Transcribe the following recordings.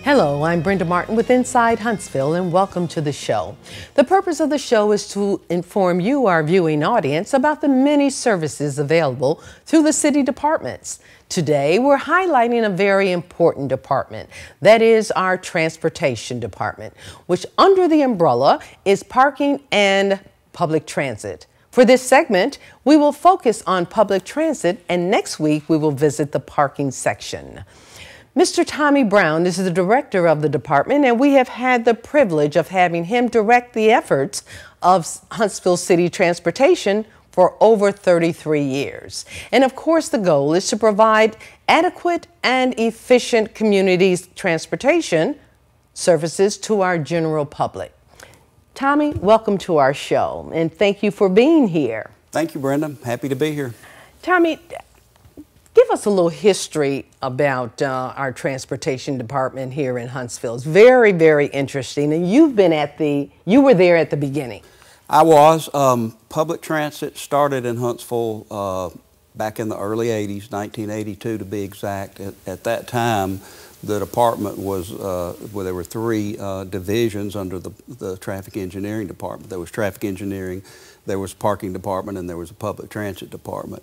Hello, I'm Brenda Martin with Inside Huntsville, and welcome to the show. The purpose of the show is to inform you, our viewing audience, about the many services available through the city departments. Today, we're highlighting a very important department, that is our transportation department, which under the umbrella is parking and public transit. For this segment, we will focus on public transit, and next week we will visit the parking section. Mr. Tommy Brown is the director of the department, and we have had the privilege of having him direct the efforts of Huntsville City Transportation for over 33 years. And of course, the goal is to provide adequate and efficient community transportation services to our general public. Tommy, welcome to our show, and thank you for being here. Thank you, Brenda. Happy to be here. Tommy, give us a little history about our transportation department here in Huntsville. It's very, very interesting, and you were there at the beginning. I was. Public transit started in Huntsville back in the early 80s, 1982 to be exact. At that time, the department was, well, there were three divisions under the traffic engineering department. There was traffic engineering, there was parking department, and there was a public transit department.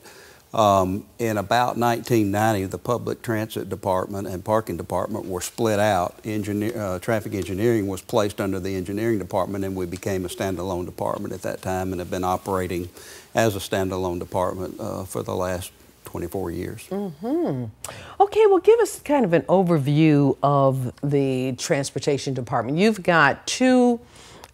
In about 1990, the public transit department and parking department were split out. Traffic engineering was placed under the engineering department, and we became a standalone department at that time and have been operating as a standalone department for the last 24 years. Mm-hmm. Okay, well, give us kind of an overview of the transportation department. You've got two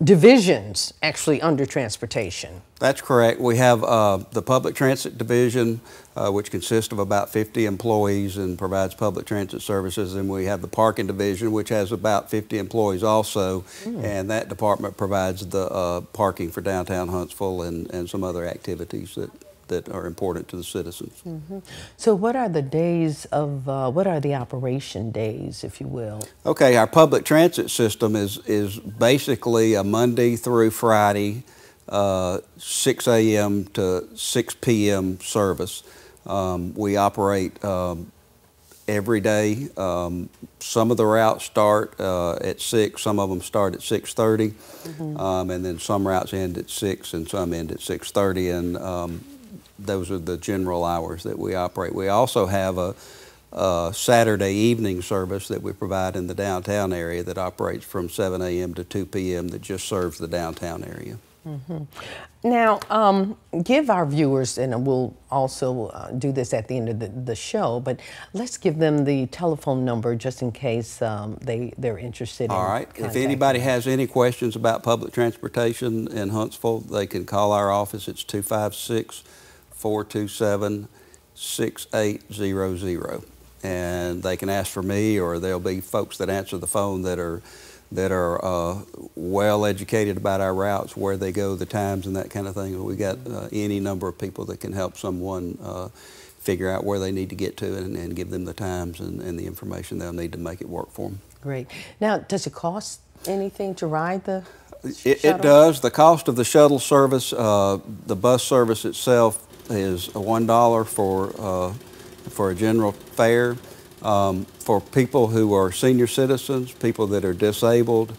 divisions actually under transportation. That's correct. We have the public transit division, which consists of about 50 employees and provides public transit services, and we have the parking division, which has about 50 employees also, and that department provides the parking for downtown Huntsville and some other activities that are important to the citizens. Mm-hmm. So what are the days of, what are the operation days, if you will? Okay, our public transit system is basically a Monday through Friday, 6 a.m. to 6 p.m. service. We operate every day. Some of the routes start at 6, some of them start at 6:30, and then some routes end at 6 and some end at 6:30, and those are the general hours that we operate. We also have a Saturday evening service that we provide in the downtown area that operates from 7 a.m. to 2 p.m. that just serves the downtown area. Mm-hmm. Now, give our viewers, and we'll also do this at the end of the show, but let's give them the telephone number just in case they're interested. All right. If anybody has any questions about public transportation in Huntsville, they can call our office. It's 256-427-6800, and they can ask for me, or there'll be folks that answer the phone that are well educated about our routes, where they go, the times, and that kind of thing. We got any number of people that can help someone figure out where they need to get to and give them the times and the information they'll need to make it work for them. Great. Now, does it cost anything to ride the shuttle? It does. The cost of the shuttle service, the bus service itself, is $1 for a general fare. For people who are senior citizens, people that are disabled,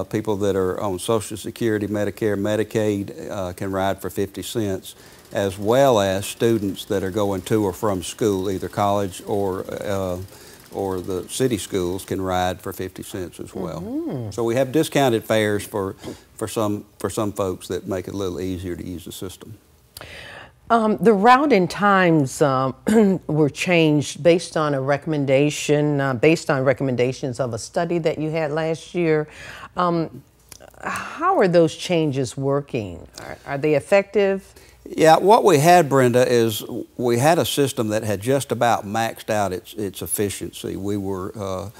people that are on Social Security, Medicare, Medicaid can ride for 50 cents, as well as students that are going to or from school, either college or the city schools can ride for 50 cents as well. Mm-hmm. So we have discounted fares for some folks that make it a little easier to use the system. The route and times were changed based on a recommendation, based on recommendations of a study that you had last year. How are those changes working? Are they effective? Yeah, what we had, Brenda, is we had a system that had just about maxed out its efficiency. We were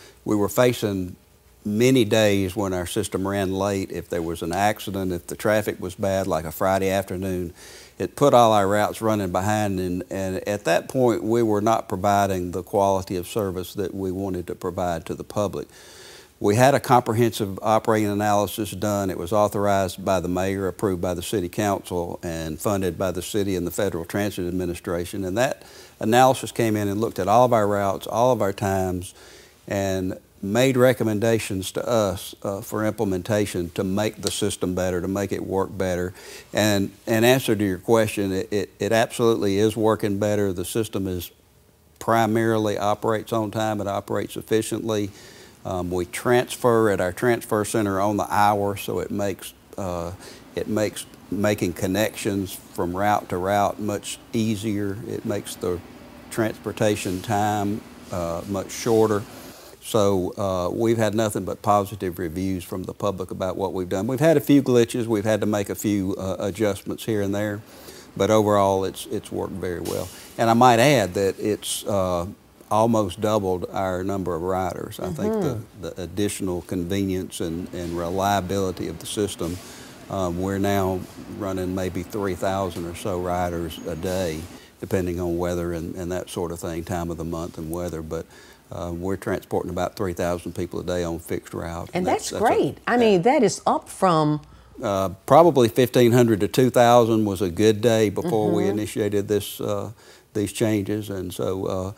facing many days when our system ran late. If there was an accident, if the traffic was bad, like a Friday afternoon, it put all our routes running behind, and at that point we were not providing the quality of service that we wanted to provide to the public. We had a comprehensive operating analysis done. It was authorized by the mayor, approved by the city council, and funded by the city and the Federal Transit Administration, and that analysis came in and looked at all of our routes, all of our times, and made recommendations to us for implementation to make the system better, to make it work better. And in answer to your question, it absolutely is working better. The system is primarily operates on time. It operates efficiently. We transfer at our transfer center on the hour, so it makes making connections from route to route much easier. It makes the transportation time much shorter. So we've had nothing but positive reviews from the public about what we've done. We've had a few glitches. We've had to make a few adjustments here and there, but overall it's worked very well. And I might add that it's almost doubled our number of riders. I think the additional convenience and reliability of the system, we're now running maybe 3,000 or so riders a day, depending on weather and that sort of thing, time of the month and weather. But we're transporting about 3,000 people a day on fixed route. And that's great. I mean, that is up from... probably 1,500 to 2,000 was a good day before we initiated these changes. And so,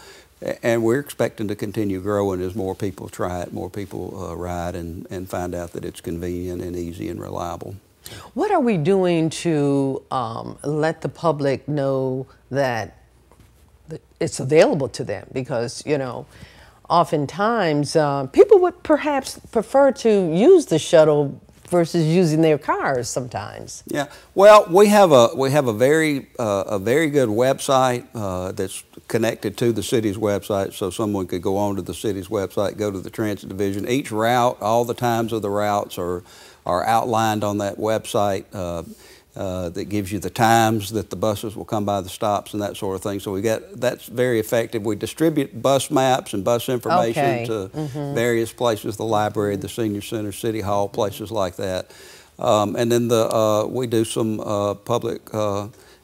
and we're expecting to continue growing as more people try it, more people ride and find out that it's convenient and easy and reliable. What are we doing to let the public know that it's available to them? Because, you know, oftentimes people would perhaps prefer to use the shuttle versus using their cars sometimes. Yeah, well, we have a very good website that's connected to the city's website, so someone could go on to the city's website, go to the transit division. Each route, all the times of the routes are outlined on that website. That gives you the times that the buses will come by the stops and that sort of thing. So that's very effective. We distribute bus maps and bus information to various places, the library, the senior center, city hall, places like that. And then we do some public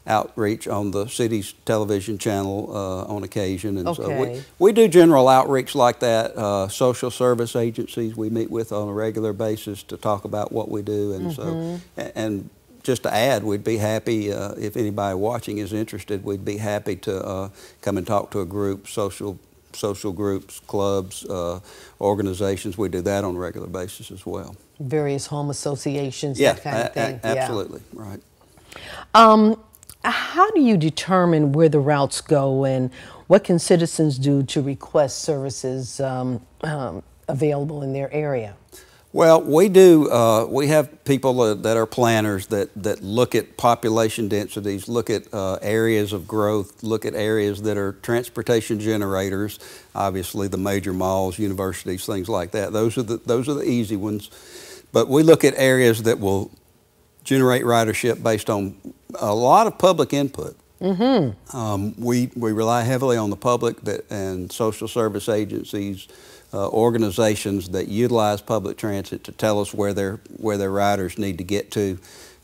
outreach on the city's television channel on occasion. And so we do general outreach like that. Social service agencies we meet with on a regular basis to talk about what we do. And so, and just to add, we'd be happy, if anybody watching is interested, we'd be happy to come and talk to a group, social groups, clubs, organizations. We do that on a regular basis as well. Various home associations, that kind of thing. Absolutely, right. How do you determine where the routes go, and what can citizens do to request services available in their area? Well, we do. We have people that are planners that look at population densities, look at areas of growth, look at areas that are transportation generators. Obviously, the major malls, universities, things like that. Those are the easy ones. But we look at areas that will generate ridership based on a lot of public input. We rely heavily on the public and social service agencies. Organizations that utilize public transit to tell us where their riders need to get to,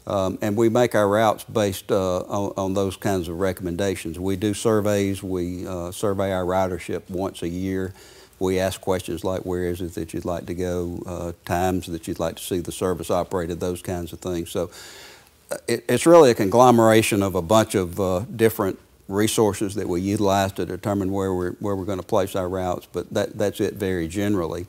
and we make our routes based on those kinds of recommendations. We do surveys. We survey our ridership once a year. We ask questions like, where is it that you'd like to go, times that you'd like to see the service operated, those kinds of things. So it's really a conglomeration of a bunch of different resources that we utilize to determine where we're going to place our routes, but that's it very generally.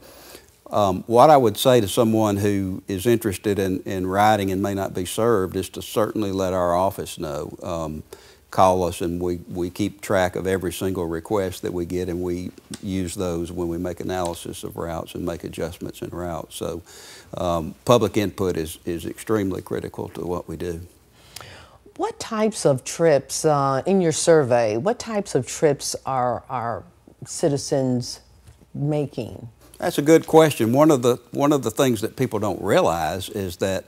What I would say to someone who is interested in riding and may not be served is to certainly let our office know. Call us, and we keep track of every single request that we get, and we use those when we make analysis of routes and make adjustments in routes. So public input is extremely critical to what we do. What types of trips, in your survey, what types of trips are citizens making? That's a good question. One of the things that people don't realize is that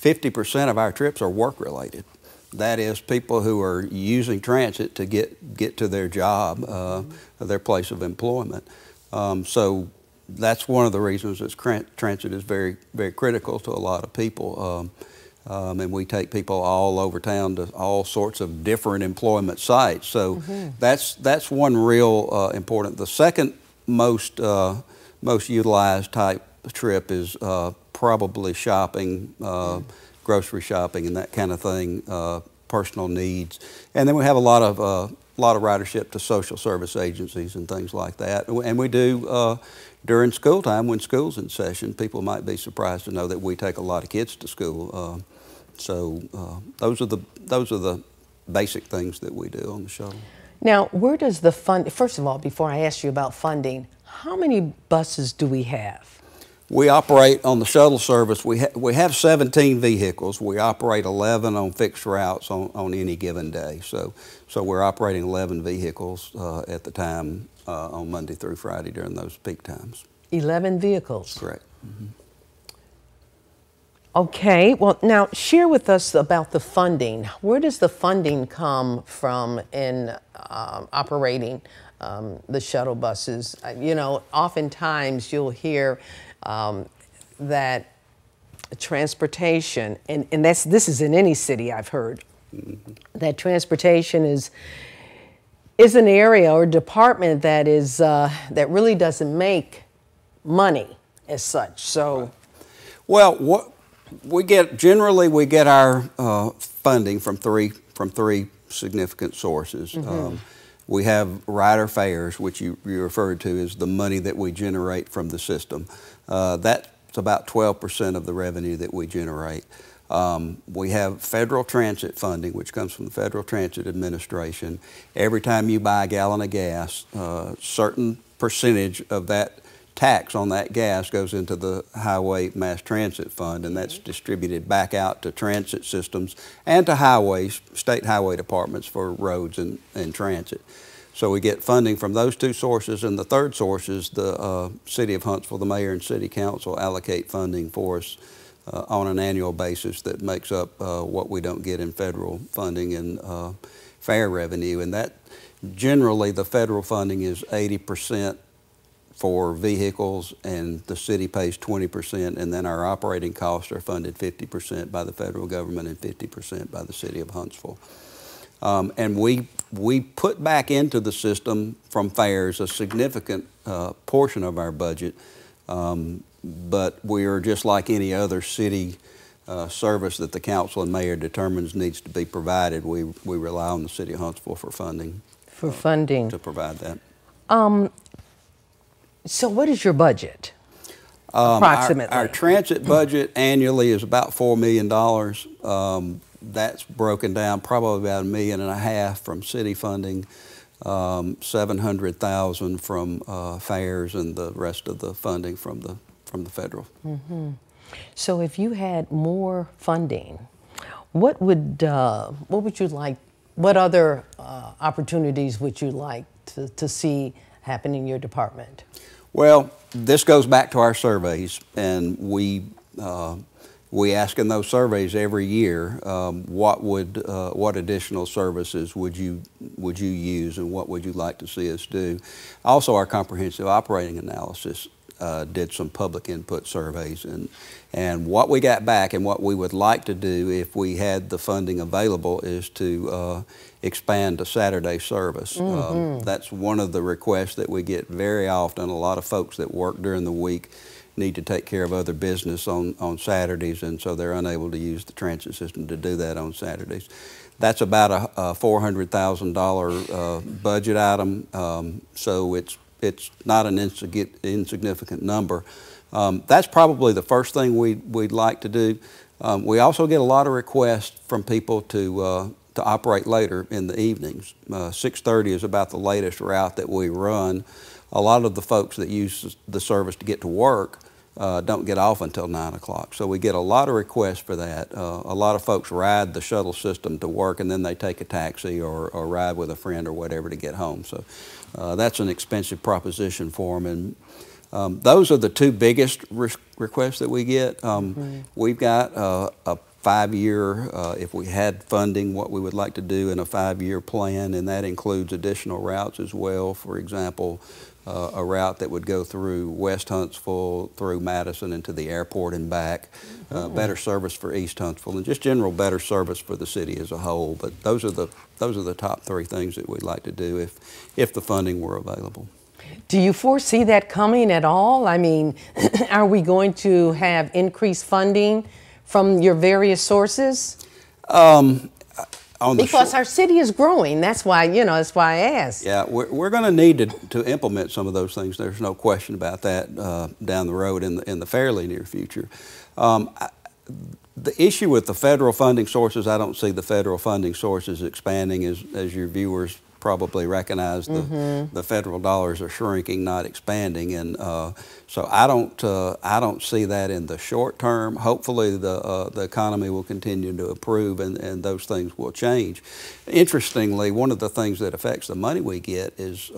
50% of our trips are work related. That is, people who are using transit to get to their job, their place of employment. So that's one of the reasons that transit is very, very critical to a lot of people. And we take people all over town to all sorts of different employment sites. So that's one real important. The second most utilized type of trip is probably shopping, grocery shopping, and that kind of thing, personal needs. And then we have a lot of ridership to social service agencies and things like that. And we do during school time, when school's in session, people might be surprised to know that we take a lot of kids to school. Those are the basic things that we do on the shuttle. Now, where does the fund, first of all, before I ask you about funding, how many buses do we have? We operate on the shuttle service. We have 17 vehicles. We operate 11 on fixed routes on any given day. So we're operating 11 vehicles at the time on Monday through Friday during those peak times. 11 vehicles? Correct. Mm-hmm. Okay, well now share with us about the funding. Where does the funding come from in operating the shuttle buses? You know, oftentimes you'll hear that transportation, and this is in any city I've heard, mm-hmm. that transportation is an area or department that is that really doesn't make money as such. So, well, what generally we get our funding from three significant sources. Mm-hmm. We have rider fares, which you referred to as the money that we generate from the system. That's about 12% of the revenue that we generate. We have federal transit funding, which comes from the Federal Transit Administration. Every time you buy a gallon of gas, a certain percentage of that tax on that gas goes into the Highway Mass Transit Fund, and that's distributed back out to transit systems and to highways, state highway departments for roads and transit. So we get funding from those two sources, and the third source is the City of Huntsville. The mayor and city council allocate funding for us on an annual basis that makes up what we don't get in federal funding and fare revenue, and that generally the federal funding is 80% for vehicles, and the city pays 20%, and then our operating costs are funded 50% by the federal government and 50% by the City of Huntsville. And we put back into the system from fares a significant portion of our budget, but we are just like any other city service that the council and mayor determines needs to be provided. We rely on the City of Huntsville for funding. For funding. To provide that. So what is your budget, approximately? Our transit budget annually is about $4 million. That's broken down probably about $1.5 million from city funding, $700,000 from fares, and the rest of the funding from the federal. Mm-hmm. So if you had more funding, what would you like? What other opportunities would you like to see happen in your department? Well, this goes back to our surveys, and we ask in those surveys every year what additional services would you use, and what would you like to see us do. Also, our comprehensive operating analysis did some public input surveys, and what we got back and what we would like to do if we had the funding available is to expand to Saturday service. Mm-hmm. That's one of the requests that we get very often. A lot of folks that work during the week need to take care of other business on Saturdays, and so they're unable to use the transit system to do that on Saturdays. That's about a $400,000 budget item, so it's not an insignificant number. That's probably the first thing we'd like to do. We also get a lot of requests from people to operate later in the evenings. 6:30 is about the latest route that we run. A lot of the folks that use the service to get to work don't get off until 9 o'clock. So we get a lot of requests for that. A lot of folks ride the shuttle system to work, and then they take a taxi or ride with a friend or whatever to get home. So that's an expensive proposition for them. And those are the two biggest requests that we get. Mm-hmm. We've got a 5-year, if we had funding, what we would like to do in a 5-year plan, and that includes additional routes as well. For example, a route that would go through West Huntsville, through Madison, into the airport and back. Better service for East Huntsville, and just general better service for the city as a whole. But those are the top three things that we'd like to do if the funding were available. Do you foresee that coming at all? I mean, are we going to have increased funding from your various sources? Because our city is growing. That's why, that's why I asked. Yeah, we're going to need to implement some of those things. There's no question about that down the road in the fairly near future. The issue with the federal funding sources, I don't see the federal funding sources expanding as your viewers probably recognize. The federal dollars are shrinking, not expanding, and so I don't see that in the short term. Hopefully, the economy will continue to improve, and those things will change. Interestingly, one of the things that affects the money we get is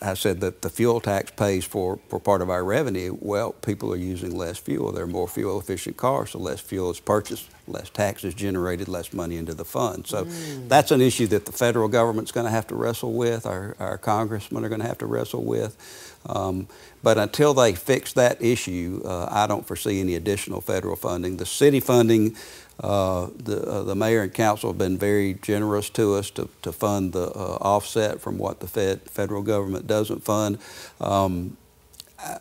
I said that the fuel tax pays for part of our revenue. Well, people are using less fuel. They're more fuel efficient cars, so less fuel is purchased, less taxes generated, less money into the fund. So that's an issue that the federal government's going to have to wrestle with, our congressmen are going to have to wrestle with. But until they fix that issue, I don't foresee any additional federal funding. The city funding, the mayor and council have been very generous to us to fund the offset from what the federal government doesn't fund.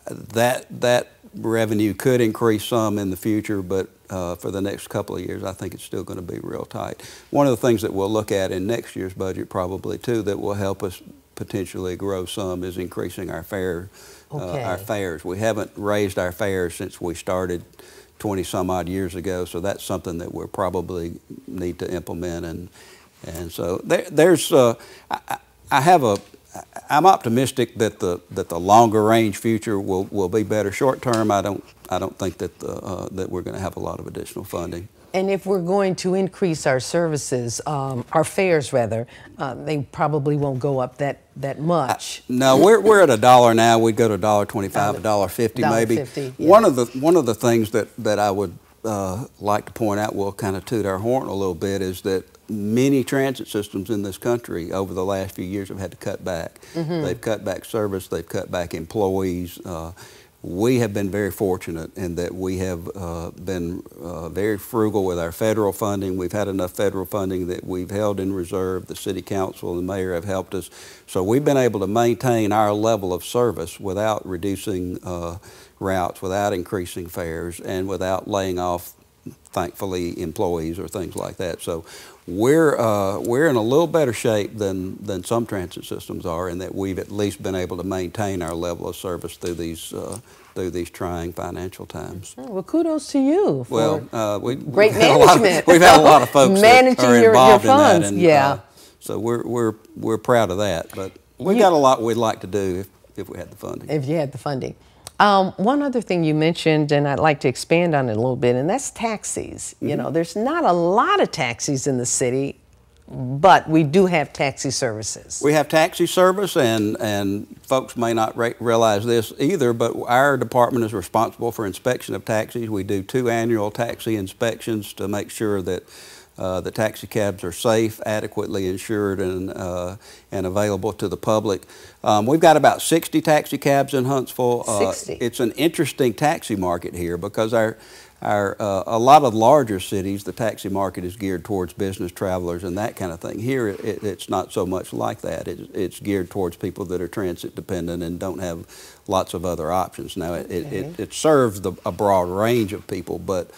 That revenue could increase some in the future, but for the next couple of years, I think it's still going to be real tight. One of the things that we'll look at in next year's budget probably too that will help us potentially grow some is increasing our fares. We haven't raised our fares since we started 20 some odd years ago, so that's something that we'll probably need to implement, and so I'm optimistic that the longer range future will be better. Short term, I don't think that that we're going to have a lot of additional funding. And if we're going to increase our services, our fares rather, they probably won't go up that much. No, we're at $1 now. We'd go to $1.25, $1.50 maybe. $1.50, yes. One of the things that I would like to point out, we'll kind of toot our horn a little bit, is that many transit systems in this country over the last few years have had to cut back. They've cut back service, they've cut back employees. We have been very fortunate in that we have been very frugal with our federal funding. We've had enough federal funding that we've held in reserve. The city council and the mayor have helped us. So we've been able to maintain our level of service without reducing routes, without increasing fares, and without laying off, thankfully, employees or things like that. So we're in a little better shape than some transit systems are, in that we've at least been able to maintain our level of service through these trying financial times. Well, kudos to you for great management. We've had a lot of folks managing that are involved your funds. in that, and so we're proud of that. But we've got a lot we'd like to do if we had the funding. If you had the funding. One other thing you mentioned, and I'd like to expand on it a little bit, and that's taxis. You know, there's not a lot of taxis in the city, but we do have taxi services. We have taxi service, and folks may not realize this either, but our department is responsible for inspection of taxis. We do 2 annual taxi inspections to make sure that the taxi cabs are safe, adequately insured, and available to the public. We've got about 60 taxi cabs in Huntsville. 60. It's an interesting taxi market here because a lot of larger cities, the taxi market is geared towards business travelers and that kind of thing. Here, it's not so much like that. It's geared towards people that are transit dependent and don't have lots of other options. Now, it serves a broad range of people, but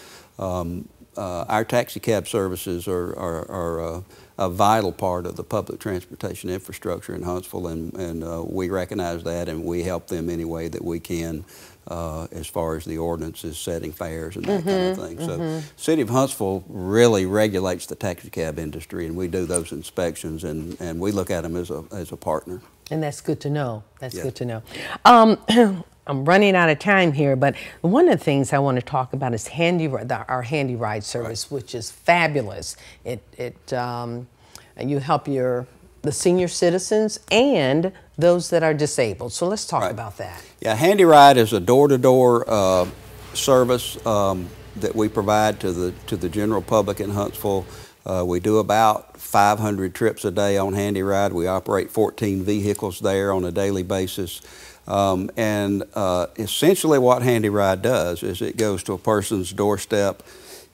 our taxi cab services are a vital part of the public transportation infrastructure in Huntsville, and we recognize that, and we help them any way that we can as far as the ordinances, setting fares, and that kind of thing. So the City of Huntsville really regulates the taxi cab industry, and we do those inspections, and we look at them as a partner. And that's good to know. That's good to know. I'm running out of time here, but one of the things I want to talk about is our Handy Ride service, which is fabulous. You help the senior citizens and those that are disabled. So let's talk about that. Yeah, Handy Ride is a door-to-door service that we provide to the general public in Huntsville. We do about 500 trips a day on Handy Ride. We operate 14 vehicles there on a daily basis. Essentially what Handy Ride does is it goes to a person's doorstep.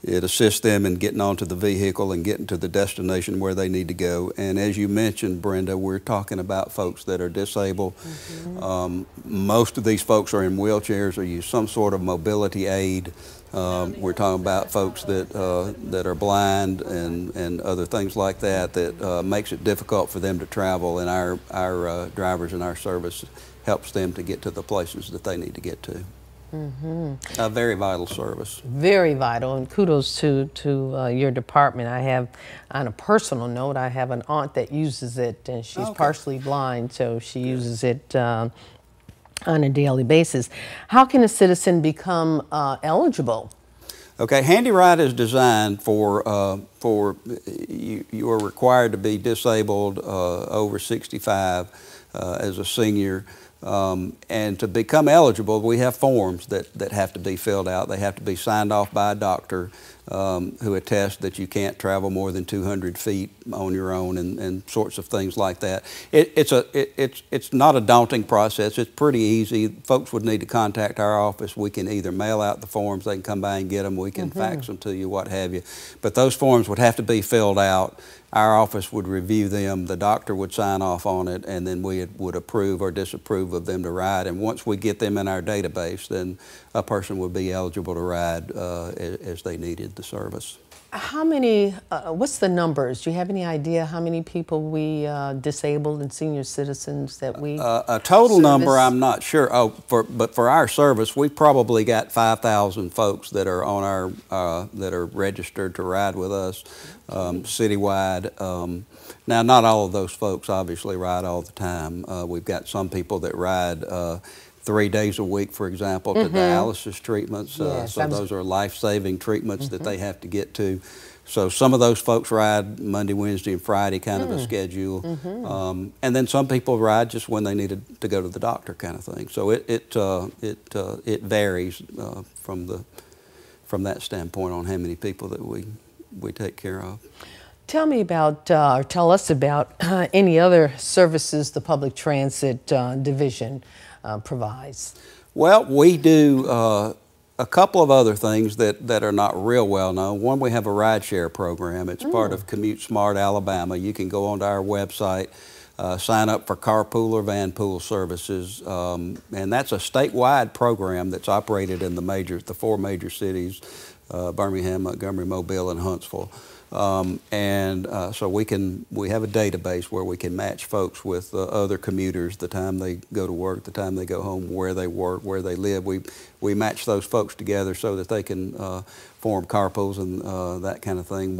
It assists them in getting onto the vehicle and getting to the destination where they need to go. And as you mentioned, Brenda, we're talking about folks that are disabled. Most of these folks are in wheelchairs or use some sort of mobility aid. We're talking about folks that are blind and other things like that makes it difficult for them to travel, and our drivers in our service helps them to get to the places that they need to get to. A very vital service. Very vital, and kudos to your department. I have, on a personal note, I have an aunt that uses it, and she's partially blind, so she uses it on a daily basis. How can a citizen become eligible? Okay, Handy Ride is designed for you are required to be disabled over 65 as a senior. And to become eligible, we have forms that have to be filled out. They have to be signed off by a doctor who attests that you can't travel more than 200 feet on your own and sorts of things like that. It's not a daunting process. It's pretty easy. Folks would need to contact our office. We can either mail out the forms, they can come by and get them, we can fax them to you, what have you. But those forms would have to be filled out. Our office would review them, the doctor would sign off on it, and then we would approve or disapprove of them to ride. And once we get them in our database, then a person would be eligible to ride as they needed the service. How many, what's the numbers? Do you have any idea how many people we disabled and senior citizens that we a total number, I'm not sure. But for our service, we've probably got 5,000 folks that are on our, that are registered to ride with us citywide. Now, not all of those folks obviously ride all the time. We've got some people that ride 3 days a week, for example, to dialysis treatments. So those are life-saving treatments that they have to get to. So some of those folks ride Monday, Wednesday, and Friday, kind of a schedule. And then some people ride just when they needed to go to the doctor, kind of thing. So it varies from that standpoint on how many people that we take care of. Tell me about, or tell us about any other services the public transit division provides. Well, we do a couple of other things that are not real well known. One, we have a rideshare program. It's part of Commute Smart Alabama. You can go onto our website, sign up for carpool or van pool services, and that's a statewide program that's operated in the 4 major cities, Birmingham, Montgomery, Mobile, and Huntsville. So we have a database where we can match folks with other commuters, the time they go to work, the time they go home, where they work, where they live. We match those folks together so that they can form carpools and that kind of thing.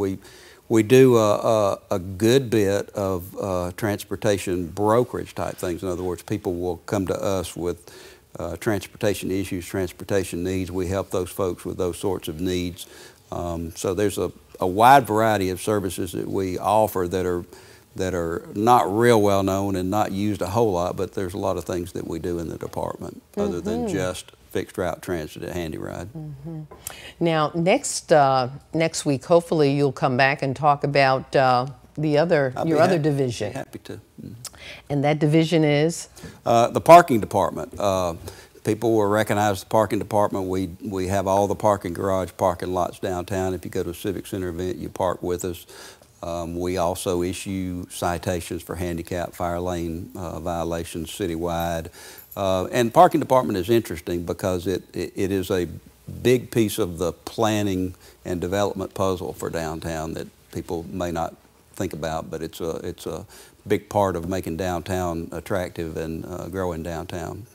We do a good bit of transportation brokerage type things. In other words, people will come to us with transportation issues, transportation needs. We help those folks with those sorts of needs. So there's a wide variety of services that we offer that are not real well known and not used a whole lot, but there's a lot of things that we do in the department other than just fixed route transit at Handy Ride. Now, next week, hopefully you'll come back and talk about your other division. Happy to. And that division is? The parking department. People will recognize the parking department. We have all the garage parking lots downtown. If you go to a Civic Center event, you park with us. We also issue citations for handicap fire lane violations citywide. And parking department is interesting because it is a big piece of the planning and development puzzle for downtown that people may not think about, but it's a big part of making downtown attractive and growing downtown.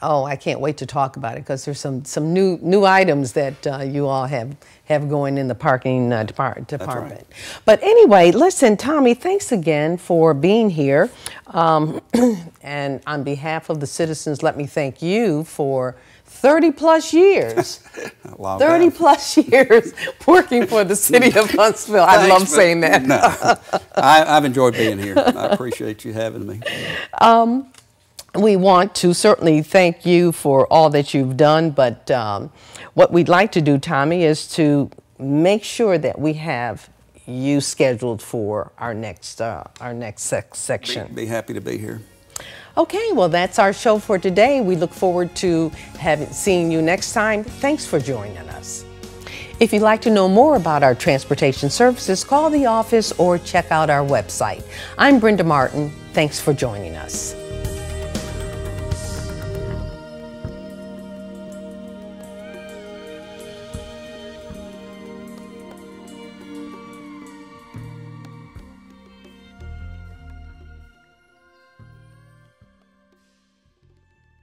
I can't wait to talk about it because there's some new items that you all have going in the parking department. Right. But anyway, listen, Tommy, thanks again for being here. And on behalf of the citizens, let me thank you for 30+ years. 30+ years working for the city of Huntsville. I love saying that. No, I've enjoyed being here. I appreciate you having me. We want to certainly thank you for all that you've done, but what we'd like to do, Tommy, is to make sure that we have you scheduled for our next section. Be happy to be here. Okay, well, that's our show for today. We look forward to seeing you next time. Thanks for joining us. If you'd like to know more about our transportation services, call the office or check out our website. I'm Brenda Martin. Thanks for joining us.